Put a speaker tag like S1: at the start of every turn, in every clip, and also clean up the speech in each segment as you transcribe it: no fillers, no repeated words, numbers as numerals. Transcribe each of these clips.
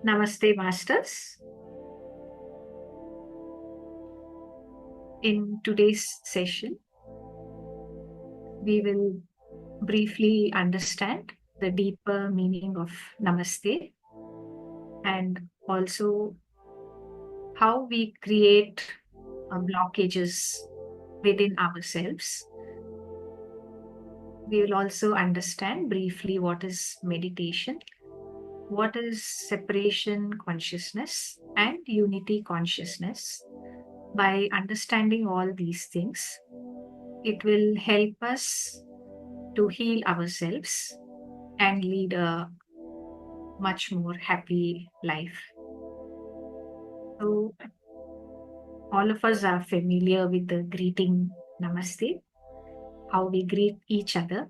S1: Namaste, Masters. In today's session, we will briefly understand the deeper meaning of Namaste and also how we create blockages within ourselves. We will also understand briefly what is meditation, what is separation consciousness, and unity consciousness. By understanding all these things, it will help us to heal ourselves and lead a much more happy life. So, all of us are familiar with the greeting Namaste, how we greet each other.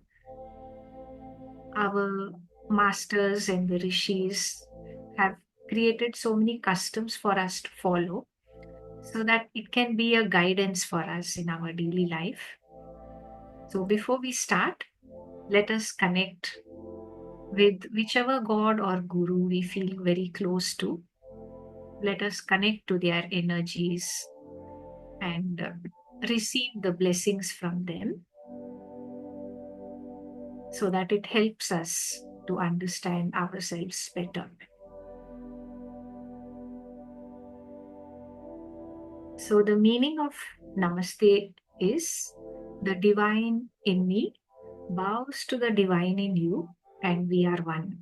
S1: Our masters and the rishis have created so many customs for us to follow so that it can be a guidance for us in our daily life. So, before we start, let us connect with whichever god or guru we feel very close to. Let us connect to their energies and receive the blessings from them so that it helps us to understand ourselves better. So, the meaning of Namaste is the divine in me bows to the divine in you, and we are one.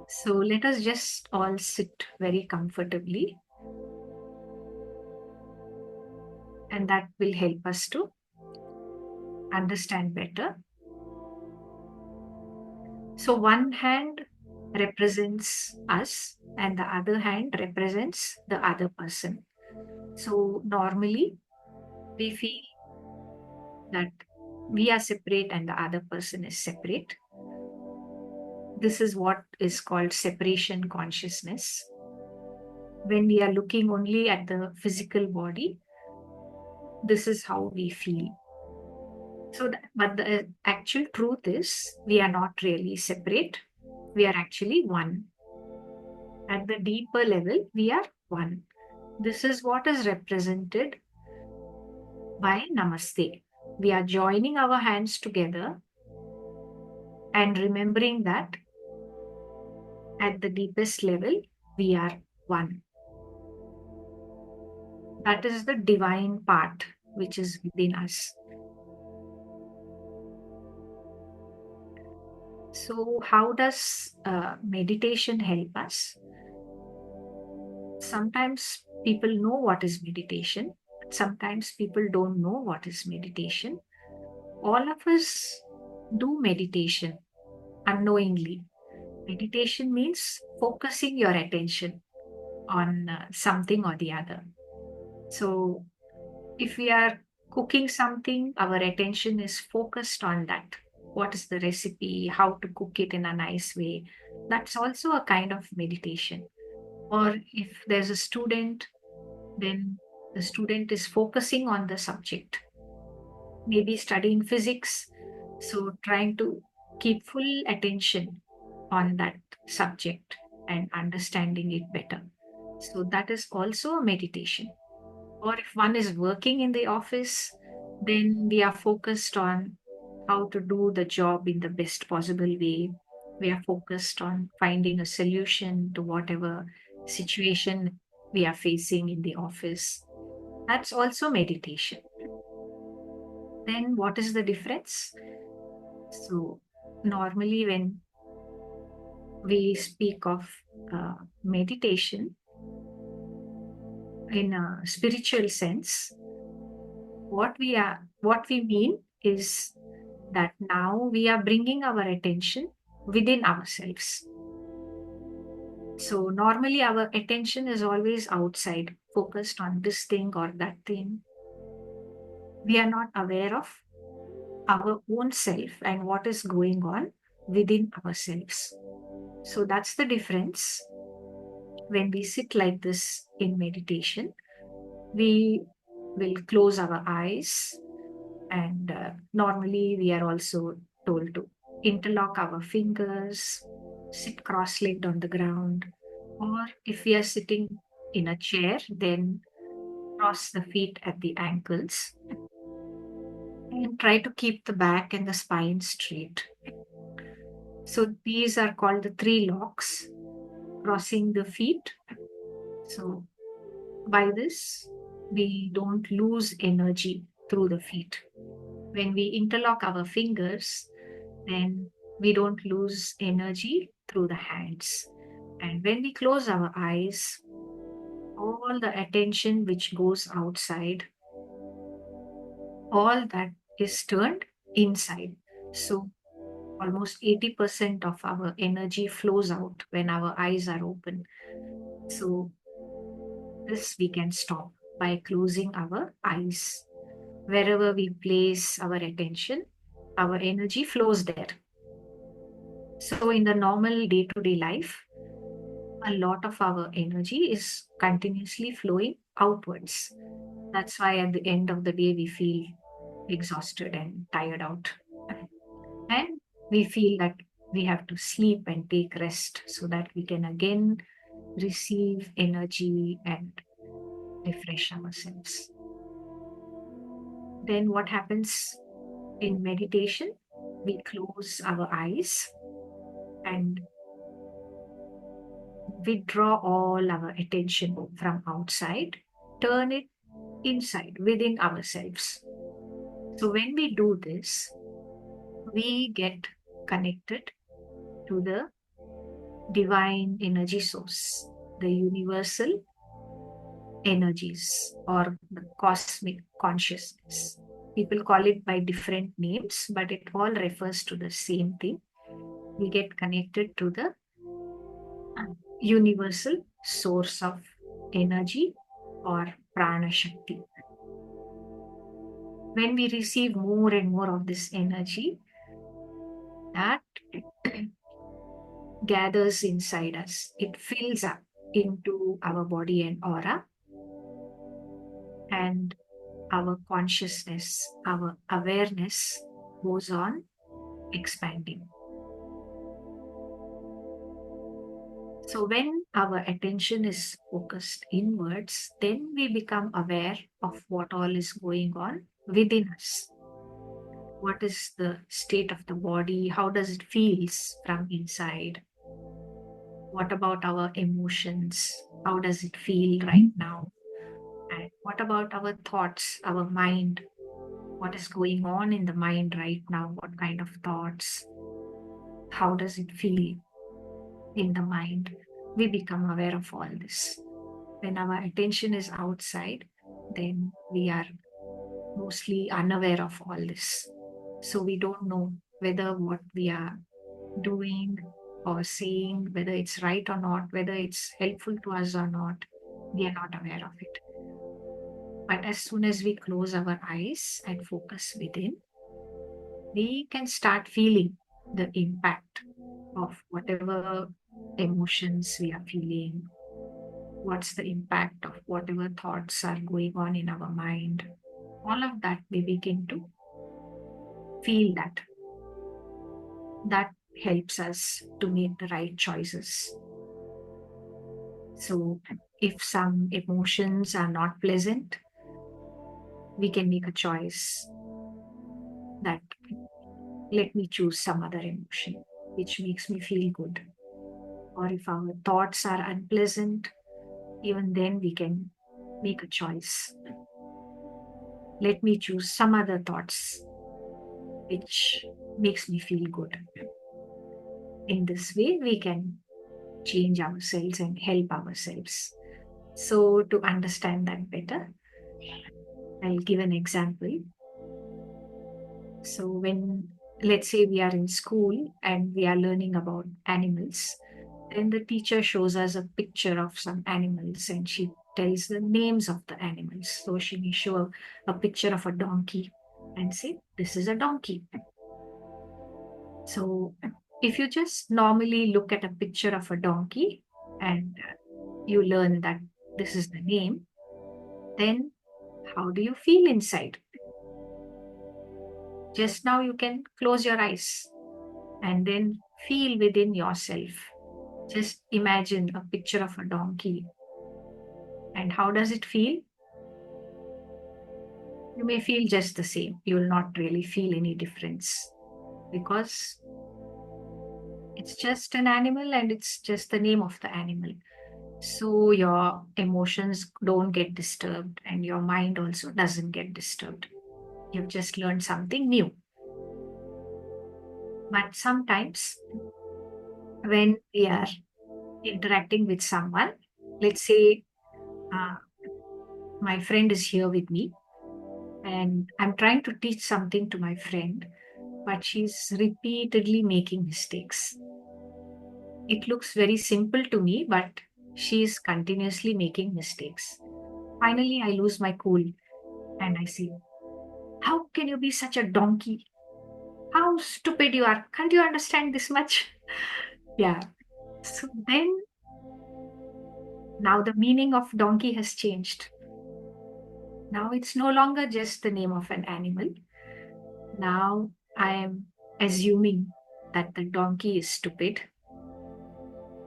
S1: So, let us just all sit very comfortably, and that will help us to understand better. So, one hand represents us, and the other hand represents the other person. So, normally we feel that we are separate and the other person is separate. This is what is called separation consciousness. When we are looking only at the physical body, this is how we feel. So, but the actual truth is, we are not really separate. We are actually one. At the deeper level, we are one. This is what is represented by Namaste. We are joining our hands together and remembering that at the deepest level, we are one. That is the divine part which is within us. So, how does meditation help us? Sometimes people know what is meditation, but sometimes people don't know what is meditation. All of us do meditation unknowingly. Meditation means focusing your attention on something or the other. So, if we are cooking something, our attention is focused on that. What is the recipe? How to cook it in a nice way? That's also a kind of meditation. Or if there's a student, then the student is focusing on the subject, maybe studying physics. So, trying to keep full attention on that subject and understanding it better. So, that is also a meditation. Or if one is working in the office, then we are focused on how to do the job in the best possible way. We are focused on finding a solution to whatever situation we are facing in the office. That's also meditation. Then, what is the difference? So, normally, when we speak of meditation in a spiritual sense, what we mean is that now we are bringing our attention within ourselves. So normally our attention is always outside, focused on this thing or that thing. We are not aware of our own self and what is going on within ourselves. So that's the difference. When we sit like this in meditation, we will close our eyes, and normally we are also told to interlock our fingers, sit cross-legged on the ground, or if we are sitting in a chair, then cross the feet at the ankles and try to keep the back and the spine straight. So these are called the 3 locks, crossing the feet. So by this, we don't lose energy through the feet. When we interlock our fingers, then we don't lose energy through the hands. And when we close our eyes, all the attention which goes outside, all that is turned inside. So almost 80% of our energy flows out when our eyes are open. So this we can stop by closing our eyes. Wherever we place our attention, our energy flows there. So in the normal day-to-day life, a lot of our energy is continuously flowing outwards. That's why at the end of the day, we feel exhausted and tired out. And we feel that we have to sleep and take rest so that we can again receive energy and refresh ourselves. Then what happens in meditation? We close our eyes and withdraw all our attention from outside, turn it inside within ourselves. So when we do this, we get connected to the divine energy source, the universal energies, or the cosmic consciousness. People call it by different names, but it all refers to the same thing. We get connected to the universal source of energy or prana shakti. When we receive more and more of this energy, that gathers inside us. It fills up into our body and aura, and our consciousness, our awareness goes on expanding. So when our attention is focused inwards, then we become aware of what all is going on within us. What is the state of the body? How does it feels from inside? What about our emotions? How does it feel right now? And what about our thoughts, our mind? What is going on in the mind right now? What kind of thoughts? How does it feel in the mind? We become aware of all this. When our attention is outside, then we are mostly unaware of all this. So we don't know whether what we are doing or saying, whether it's right or not, whether it's helpful to us or not. We are not aware of it. But as soon as we close our eyes and focus within, we can start feeling the impact of whatever emotions we are feeling. What's the impact of whatever thoughts are going on in our mind? All of that we begin to feel that. That helps us to make the right choices. So if some emotions are not pleasant, we can make a choice that let me choose some other emotion which makes me feel good. Or if our thoughts are unpleasant, even then we can make a choice. Let me choose some other thoughts which makes me feel good. In this way, we can change ourselves and help ourselves. So to understand that better, I'll give an example. So when, let's say we are in school and we are learning about animals, then the teacher shows us a picture of some animals and she tells the names of the animals. So she may show a picture of a donkey and say, this is a donkey. So if you just normally look at a picture of a donkey and you learn that this is the name, then how do you feel inside? Just now you can close your eyes and then feel within yourself. Just imagine a picture of a donkey. And how does it feel? You may feel just the same. You will not really feel any difference because it's just an animal and it's just the name of the animal. So your emotions don't get disturbed and your mind also doesn't get disturbed. You've just learned something new. But sometimes when we are interacting with someone, let's say uh, my friend is here with me and I'm trying to teach something to my friend, but she's repeatedly making mistakes. It looks very simple to me, but she's continuously making mistakes. Finally, I lose my cool and I say, how can you be such a donkey? How stupid you are. Can't you understand this much? Yeah. So then now the meaning of donkey has changed. Now it's no longer just the name of an animal. Now I am assuming that the donkey is stupid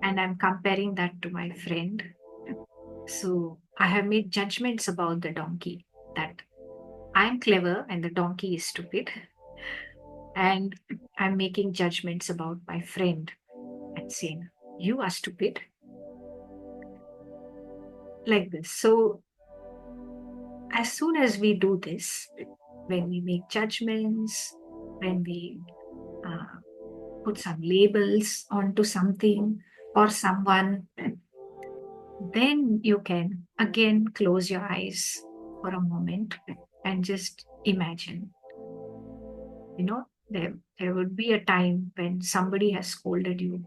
S1: and I'm comparing that to my friend. So I have made judgments about the donkey that I'm clever and the donkey is stupid. And I'm making judgments about my friend and saying, you are stupid. Like this. So as soon as we do this, when we make judgments, when we uh, put some labels onto something or someone, then you can again close your eyes for a moment and just imagine. There would be a time when somebody has scolded you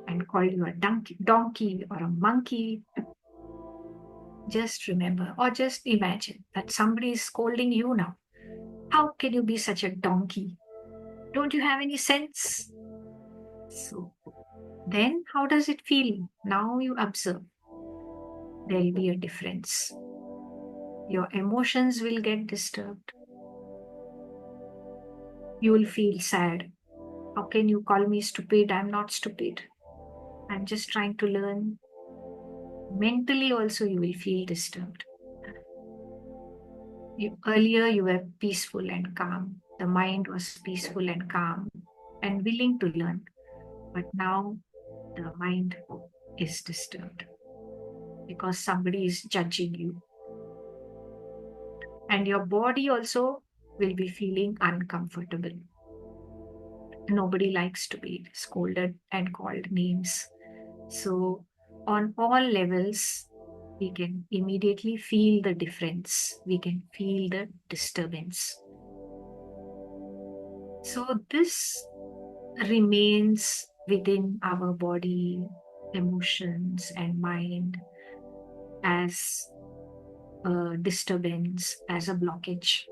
S1: and called you a donkey or a monkey. Just remember or just imagine that somebody is scolding you now. How can you be such a donkey? Don't you have any sense? So then how does it feel? Now you observe. There'll be a difference. Your emotions will get disturbed. You will feel sad. How can you call me stupid? I'm not stupid. I'm just trying to learn. Mentally also you will feel disturbed. Earlier you were peaceful and calm. The mind was peaceful and calm and willing to learn. But now the mind is disturbed because somebody is judging you. And your body also will be feeling uncomfortable. Nobody likes to be scolded and called names. So, on all levels, we can immediately feel the difference. We can feel the disturbance. So, this remains within our body, emotions, and mind as a disturbance, as a blockage.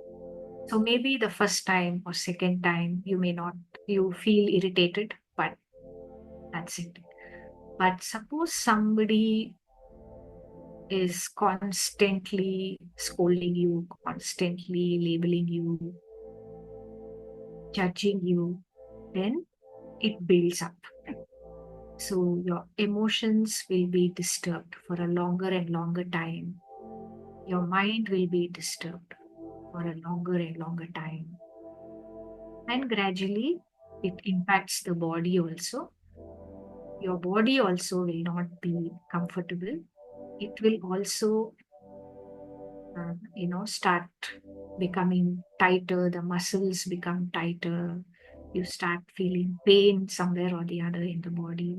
S1: So maybe the first time or second time you feel irritated, but that's it. But suppose somebody is constantly scolding you, constantly labeling you, judging you, then it builds up. So your emotions will be disturbed for a longer and longer time. Your mind will be disturbed for a longer and longer time. And gradually it impacts the body also. Your body also will not be comfortable. It will also, start becoming tighter. The muscles become tighter. You start feeling pain somewhere or the other in the body.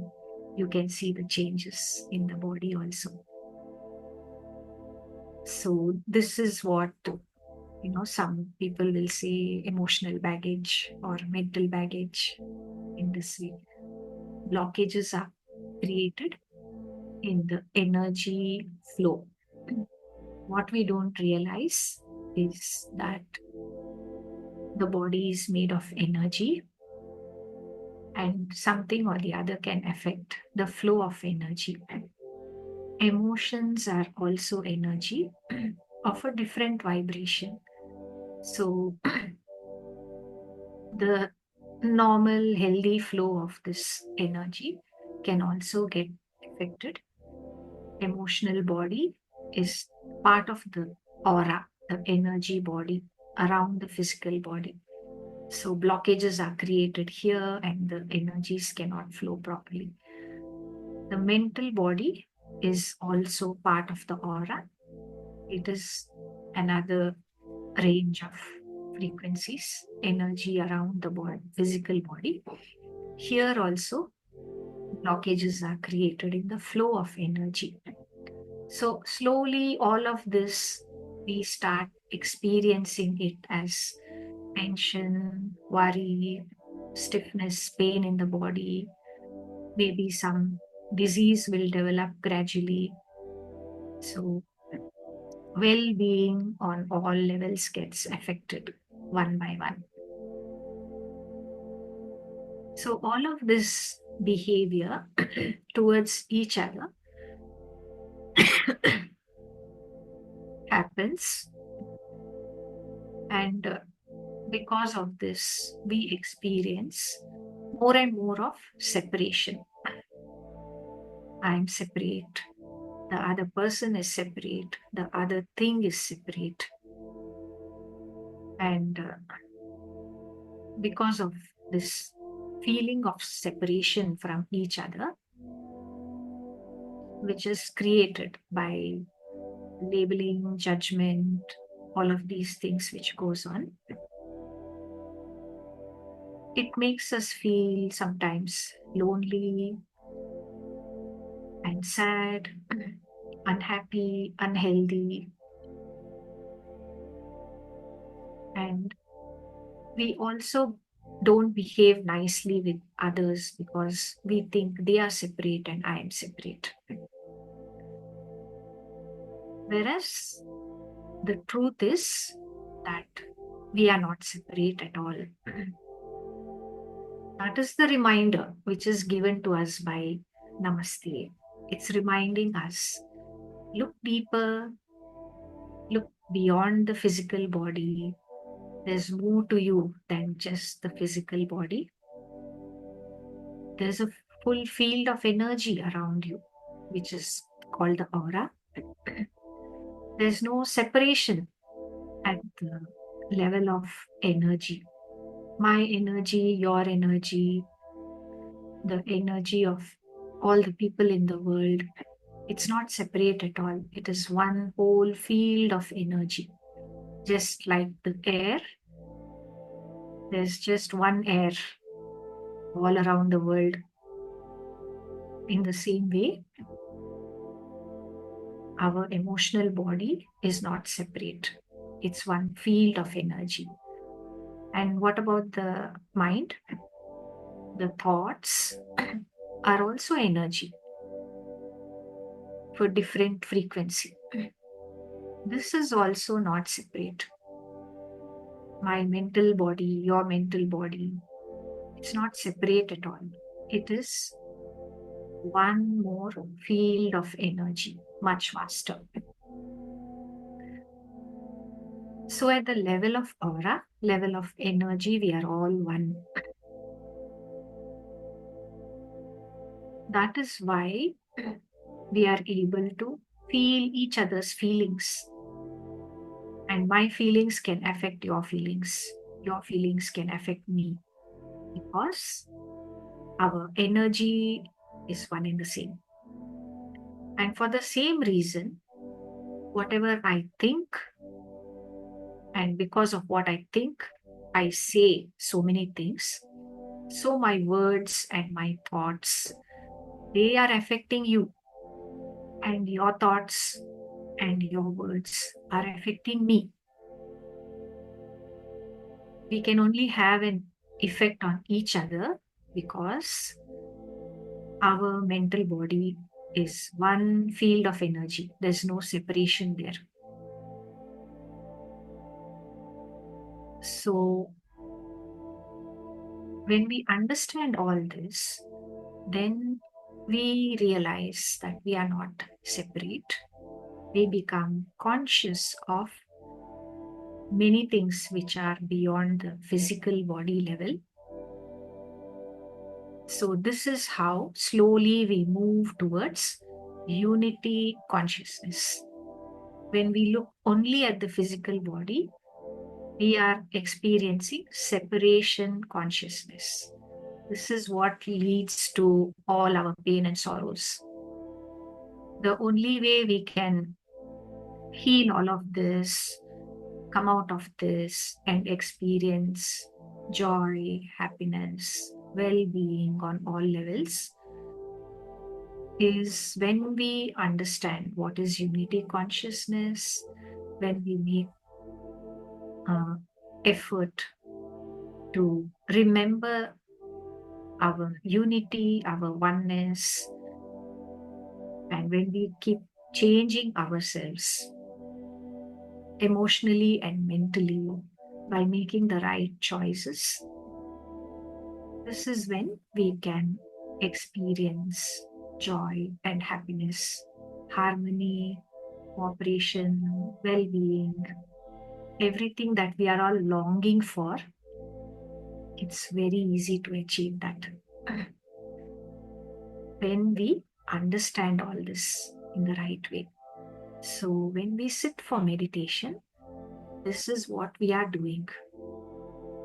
S1: You can see the changes in the body also. So this is what, some people will say emotional baggage or mental baggage in this way. Blockages are created in the energy flow. What we don't realize is that the body is made of energy and something or the other can affect the flow of energy. Emotions are also energy of a different vibration. So the normal, healthy flow of this energy can also get affected. Emotional body is part of the aura, the energy body around the physical body. So blockages are created here and the energies cannot flow properly. The mental body is also part of the aura. It is another range of frequencies, energy around the body, physical body. Here also, blockages are created in the flow of energy. So, slowly, all of this, we start experiencing it as tension, worry, stiffness, pain in the body. Maybe some disease will develop gradually. So, well being on all levels gets affected one by one. So, all of this behavior towards each other happens, and because of this, we experience more and more of separation. I'm separate, the other person is separate, the other thing is separate. And because of this feeling of separation from each other, which is created by labeling, judgment, all of these things which goes on, it makes us feel sometimes lonely and sad, unhappy, unhealthy. And we also don't behave nicely with others because we think they are separate and I am separate. Whereas the truth is that we are not separate at all. That is the reminder which is given to us by Namaste. It's reminding us, look deeper, look beyond the physical body. There's more to you than just the physical body. There's a full field of energy around you, which is called the aura. There's no separation at the level of energy. My energy, your energy, the energy of all the people in the world. It's not separate at all. It is one whole field of energy. Just like the air, there's just one air all around the world. In the same way, our emotional body is not separate. It's one field of energy. And what about the mind? The thoughts are also energy for different frequency. This is also not separate. My mental body, your mental body, it's not separate at all. It is one more field of energy, much vaster. So, at the level of aura, level of energy, we are all one. That is why we are able to feel each other's feelings. And my feelings can affect your feelings. Your feelings can affect me because our energy is one and the same. And for the same reason, whatever I think, and because of what I think, I say so many things. So my words and my thoughts, they are affecting you. And your thoughts and your words are affecting me. We can only have an effect on each other because our mental body is one field of energy. There's no separation there. So, when we understand all this, then we realize that we are not separate. We become conscious of many things which are beyond the physical body level. So, this is how slowly we move towards unity consciousness. When we look only at the physical body, we are experiencing separation consciousness. This is what leads to all our pain and sorrows. The only way we can heal all of this, come out of this, and experience joy, happiness, well being on all levels is when we understand what is unity consciousness, when we make effort to remember our unity, our oneness, and when we keep changing ourselves emotionally and mentally by making the right choices, this is when we can experience joy and happiness, harmony, cooperation, well being, everything that we are all longing for. It's very easy to achieve that when we understand all this in the right way. So, when we sit for meditation, this is what we are doing.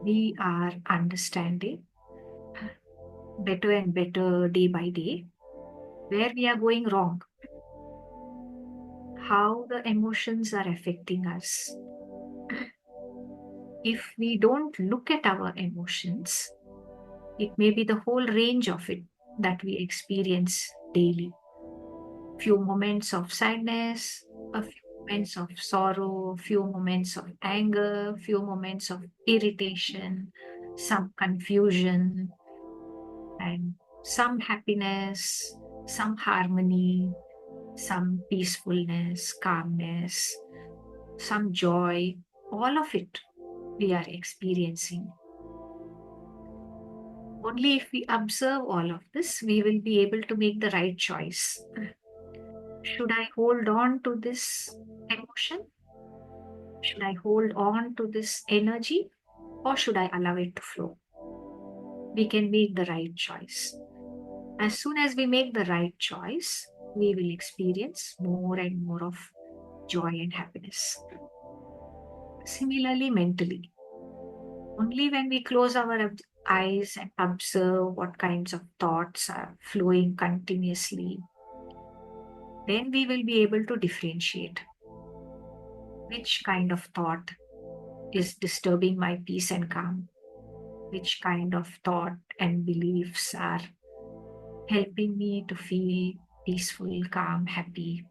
S1: We are understanding better and better day by day where we are going wrong, how the emotions are affecting us. If we don't look at our emotions, it may be the whole range of it that we experience daily. Few moments of sadness, a few moments of sorrow, few moments of anger, few moments of irritation, some confusion, and some happiness, some harmony, some peacefulness, calmness, some joy, all of it we are experiencing. Only if we observe all of this, we will be able to make the right choice. Should I hold on to this emotion? Should I hold on to this energy? Or should I allow it to flow? We can make the right choice. As soon as we make the right choice, we will experience more and more of joy and happiness. Similarly, mentally, only when we close our eyes and observe what kinds of thoughts are flowing continuously, then we will be able to differentiate which kind of thought is disturbing my peace and calm, which kind of thought and beliefs are helping me to feel peaceful, calm, happy.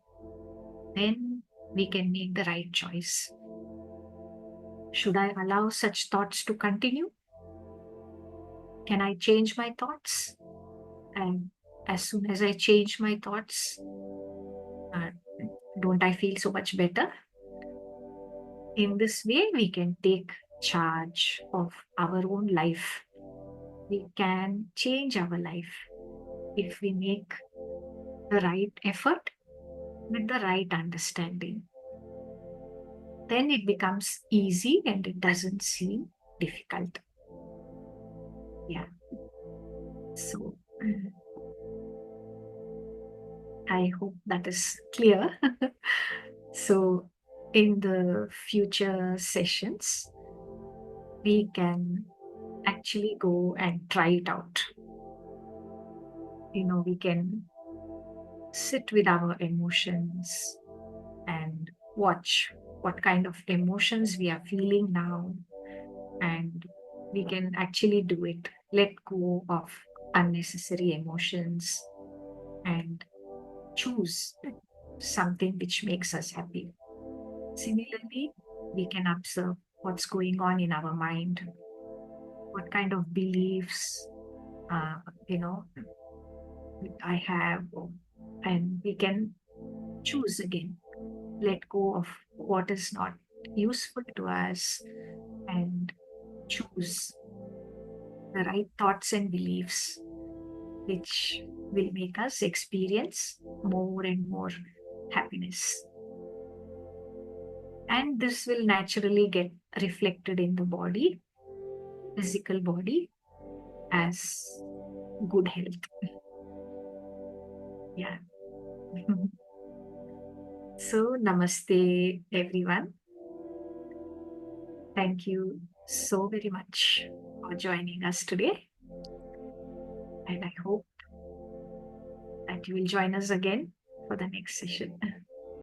S1: Then we can make the right choice. Should I allow such thoughts to continue? Can I change my thoughts? And as soon as I change my thoughts, uh, don't I feel so much better? In this way, we can take charge of our own life. We can change our life if we make the right effort with the right understanding. Then it becomes easy and it doesn't seem difficult. Yeah. So I hope that is clear. So in the future sessions, we can actually go and try it out. We can sit with our emotions and watch what kind of emotions we are feeling now, and we can actually do it. Let go of unnecessary emotions and choose something which makes us happy. Similarly, we can observe what's going on in our mind, what kind of beliefs, uh, you know, I have, and we can choose again, let go of what is not useful to us, and choose the right thoughts and beliefs which will make us experience more and more happiness. And this will naturally get reflected in the body, physical body, as good health. Yeah. So, namaste, everyone. Thank you so very much for joining us today. And I hope that you will join us again for the next session.